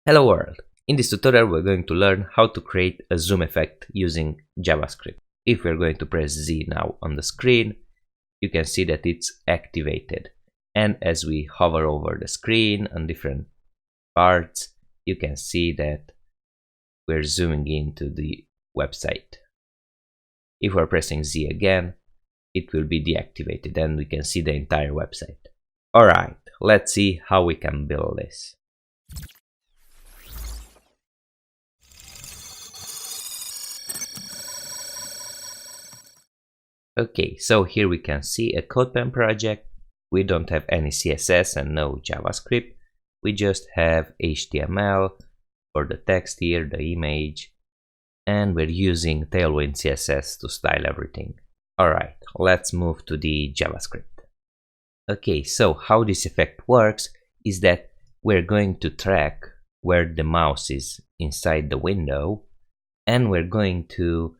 Hello world! In this tutorial we're going to learn how to create a zoom effect using JavaScript. If we're going to press Z now on the screen, you can see that it's activated. And as we hover over the screen on different parts, you can see that we're zooming into the website. If we're pressing Z again, it will be deactivated and we can see the entire website. Alright, let's see how we can build this. Okay, so here we can see a CodePen project. We don't have any CSS and no JavaScript. We just have HTML for the text here, the image, and we're using Tailwind CSS to style everything. Alright, let's move to the JavaScript. Okay, so how this effect works is that we're going to track where the mouse is inside the window, and we're going to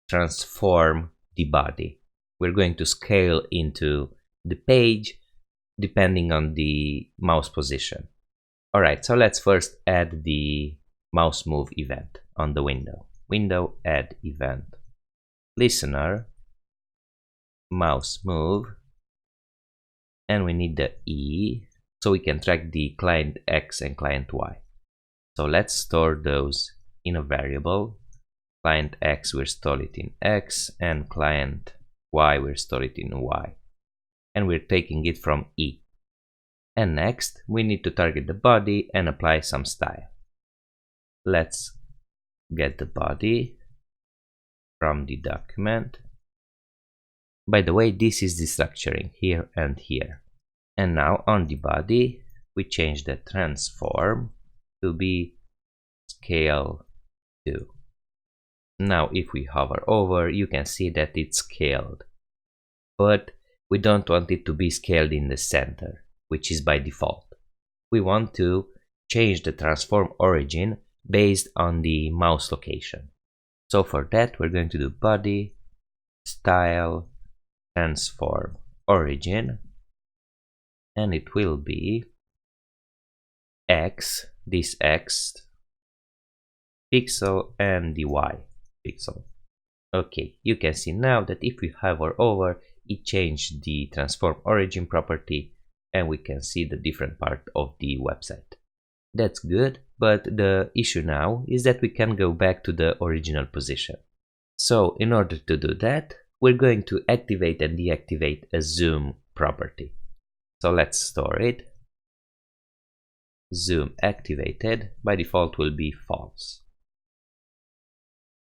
transform the body. We're going to scale into the page depending on the mouse position. Alright, so let's first add the mouse move event on the window. Window add event. Listener, mouse move, and we need the E so we can track the client X and client Y. So let's store those in a variable. Client X, we store it in X, and client Y, we store it in Y, and we're taking it from E. And next we need to target the body and apply some style. Let's get the body from the document. By the way, this is the structuring here and here. And now on the body we change the transform to be scale to. Now if we hover over, you can see that it's scaled, but we don't want it to be scaled in the center, which is by default. We want to change the transform origin based on the mouse location. So for that we're going to do body style transform origin, and it will be X, this X pixel, and the Y pixel. Okay, you can see now that if we hover over, it changed the transform origin property and we can see the different part of the website. That's good, but the issue now is that we can go back to the original position. So in order to do that, we're going to activate and deactivate a zoom property. So let's store it. Zoom activated by default will be false.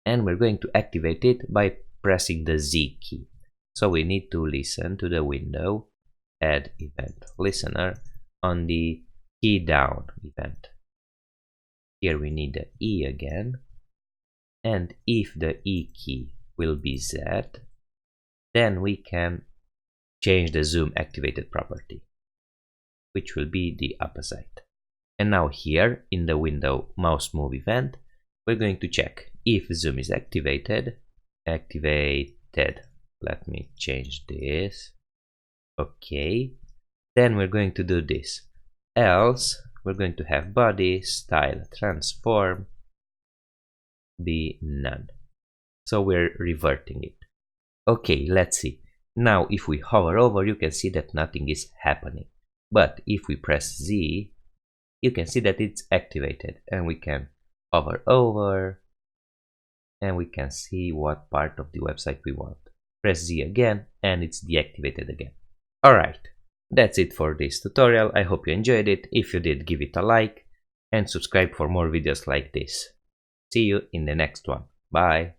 And we're going to activate it by pressing the Z key. So we need to listen to the window, add event listener on the keydown event. Here we need the E again, and if the E key will be Z, then we can change the zoom activated property, which will be the opposite. And now here in the window mouse move event, we're going to check if zoom is activated. Let me change this. Okay, then we're going to do this. Else we're going to have body style transform be none. So we're reverting it. Okay, let's see. Now if we hover over, you can see that nothing is happening. But if we press Z, you can see that it's activated, and we can hover over and we can see what part of the website we want. Press Z again and it's deactivated again. Alright, that's it for this tutorial. I hope you enjoyed it. If you did, give it a like and subscribe for more videos like this. See you in the next one. Bye.